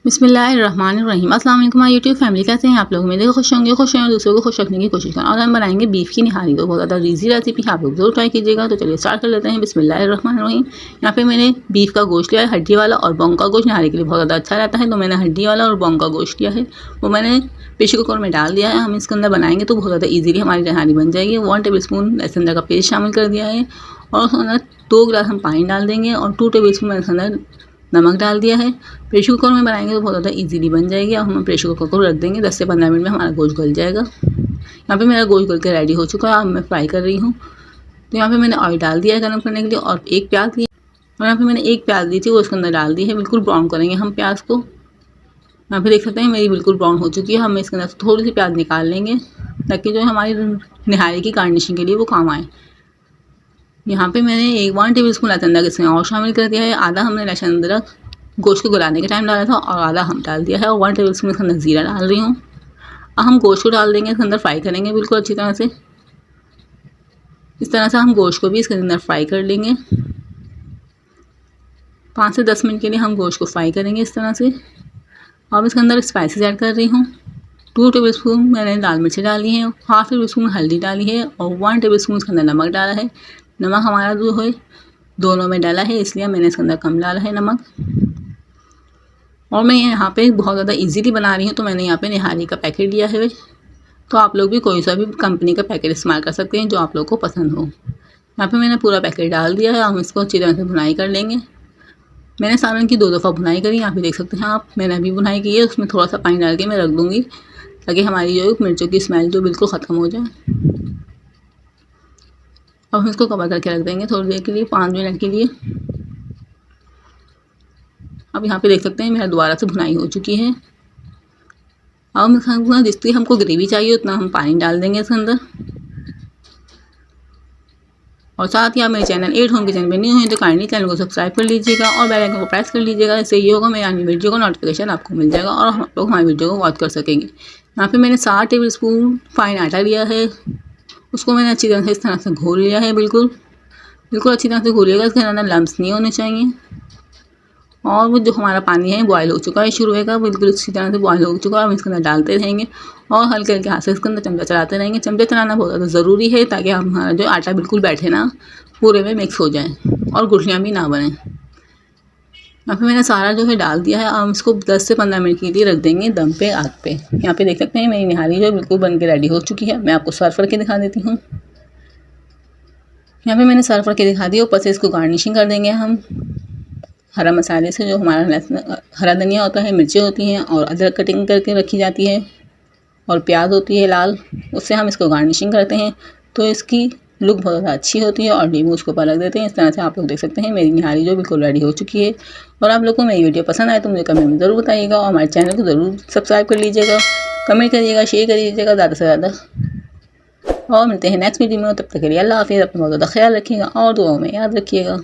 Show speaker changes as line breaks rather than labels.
बिस्मिल्लाहिर्रहमानिर्रहीम। अस्सलाम वालेकुम माय यूट्यूब फैमिली, कैसे हैं आप लोग? मेरे खुश होंगे, खुश हैं, दूसरों को खुश रखने की कोशिश करें। और हम बनाएंगे बीफ की निहारी। तो बहुत ज़्यादा ईजी रेसिपी है, आप लोग जरूर ट्राई कीजिएगा। तो चलिए स्टार्ट कर लेते हैं। बिस्मिल्लाहिर्रहमानिर्रहीम। यहाँ पे मैंने बीफ का गोश्त लिया है, हड्डी वाला, और बोंग का गोश्त निहारी के लिए बहुत ज़्यादा अच्छा रहता है। तो मैंने हड्डी वाला और बोंग का गोश्त लिया है, वो मैंने प्रेशर कुकर में डाल दिया है। हम इसके अंदर बनाएंगे तो बहुत ज़्यादा ईजीली हमारी निहारी बन जाएगी। 1 टेबल स्पून लहसुन का पेस्ट शामिल कर दिया है, और उसके अंदर 2 गिलास हम पानी डाल देंगे, और 2 टेबल स्पून मैंने इसके अंदर नमक डाल दिया है। प्रेशर कुकर में बनाएंगे तो बहुत ज़्यादा इजीली बन जाएगी। अब हम प्रेशर कुकर को रख देंगे, 10 से 15 मिनट में हमारा गोश्त गल जाएगा। यहाँ पे मेरा गोश्त गल के रेडी हो चुका है। अब मैं फ्राई कर रही हूँ। तो यहाँ पे मैंने ऑयल डाल दिया है गर्म करने के लिए, और एक प्याज ली, और यहाँ पे मैंने एक प्याज ली थी, वो इसके अंदर डाल दी है। बिल्कुल ब्राउन करेंगे हम प्याज को। यहाँ पे देख सकते हैं मेरी बिल्कुल ब्राउन हो चुकी है। हम इसके अंदर थोड़ी सी प्याज निकाल लेंगे, ताकि जो हमारी निहारी की गार्निशिंग के लिए वो काम आए। यहाँ पे मैंने 1 टेबल स्पून लहसुन अदरक इसमें और शामिल कर दिया है। आधा हमने लहसुन अदरक गोश्त को गलाने के टाइम डाला था, और आधा हम डाल दिया है। और 1 टेबल स्पून इसके अंदर ज़ीरा डाल रही हूँ। अब हम गोश्त को डाल देंगे, इसके अंदर फ्राई करेंगे बिल्कुल अच्छी तरह से। इस तरह से हम गोश्त को भी इसके अंदर फ्राई कर लेंगे। 5 से 10 मिनट के लिए हम गोश्त को फ्राई करेंगे इस तरह से। अब इसके अंदर स्पाइसेस ऐड कर रही हूँ। 2 टेबल स्पून मैंने लाल मिर्ची डाली है, 1/2 टेबल स्पून हल्दी डाली है, और 1 टेबल स्पून इसके अंदर नमक डाला है। नमक हमारा जो है दोनों में डाला है, इसलिए मैंने इसके अंदर कम डाला है नमक। और मैं यहाँ पे बहुत ज़्यादा इजीली बना रही हूँ, तो मैंने यहाँ पे निहारी का पैकेट लिया है। तो आप लोग भी कोई सा भी कंपनी का पैकेट इस्तेमाल कर सकते हैं जो आप लोग को पसंद हो। यहाँ पे मैंने पूरा पैकेट डाल दिया है। हम इसको अच्छी तरह से भुनाई कर लेंगे। मैंने सालन की 2 दफ़ा भुनाई करी, यहाँ पे देख सकते हैं आप। मैंने अभी भुनाई की है, उसमें थोड़ा सा पानी डाल के मैं रख दूँगी, ताकि हमारी जो मिर्चों की स्मेल जो बिल्कुल ख़त्म हो जाए। अब हम इसको कवर करके रख देंगे थोड़ी देर के लिए, 5 मिनट के लिए। अब यहाँ पे देख सकते हैं मेरा दोबारा से भुनाई हो चुकी है। अब हम जितनी हमको ग्रेवी चाहिए उतना हम पानी डाल देंगे इसके अंदर। और साथ ही आप मेरे चैनल 8 होम किचन में नहीं हुए तो काइंडली चैनल को सब्सक्राइब कर लीजिएगा, और बेल आइकन को प्रेस कर लीजिएगा। इससे ये होगा मेरी आने वीडियो का नोटिफिकेशन आपको मिल जाएगा, और हम लोग हमारी वीडियो को वॉच कर सकेंगे। यहाँ पे मैंने 7 टेबल स्पून फाइन आटा लिया है, उसको मैंने अच्छी तरह से इस तरह से घोल लिया है। बिल्कुल अच्छी तरह से घोलिएगा, इसके अंदर लम्स नहीं होने चाहिए। और वो जो हमारा पानी है बॉयल हो चुका है, शुरू होगा बिल्कुल अच्छी तरह से बॉयल हो चुका है। हम इसके अंदर डालते रहेंगे, और हल्के हल्के हाथ से इसके अंदर चमचा चलाते रहेंगे। चमचा चलाना बहुत ज़्यादा ज़रूरी है, ताकि हमारा जो आटा बिल्कुल बैठे ना, पूरे में मिक्स हो जाए, और गुठलियाँ भी ना बने। यहाँ पे मैंने सारा जो है डाल दिया है। हम इसको 10 से 15 मिनट के लिए रख देंगे दम पे, आग पे। यहाँ पे देख सकते हैं मेरी निहारी जो बिल्कुल बन के रेडी हो चुकी है। मैं आपको सर्व करके दिखा देती हूँ। यहाँ पे मैंने सर्व करके दिखा दिया। ऊपर से इसको गार्निशिंग कर देंगे हम हरा मसाले से। जो हमारा हरा धनिया होता है, मिर्चें होती हैं, और अदरक कटिंग करके रखी जाती है, और प्याज होती है लाल, उससे हम इसको गार्निशिंग करते हैं। तो इसकी लुक बहुत ज़्यादा अच्छी होती है, और नींबू उसके ऊपर रख देते हैं। इस तरह से आप लोग देख सकते हैं मेरी निहारी जो बिल्कुल रेडी हो चुकी है। और आप लोग को मेरी वीडियो पसंद आए तो मुझे कमेंट में ज़रूर बताइएगा, और हमारे चैनल को ज़रूर सब्सक्राइब कर लीजिएगा, कमेंट करिएगा, शेयर करिएगा ज़्यादा से ज़्यादा। और मिलते हैं नेक्स्ट वीडियो में। तब तक के लिए अल्लाह हाफ़िज़। अपना बहुत ज़्यादा ख्याल रखिएगा, और दुआओं में याद रखिएगा।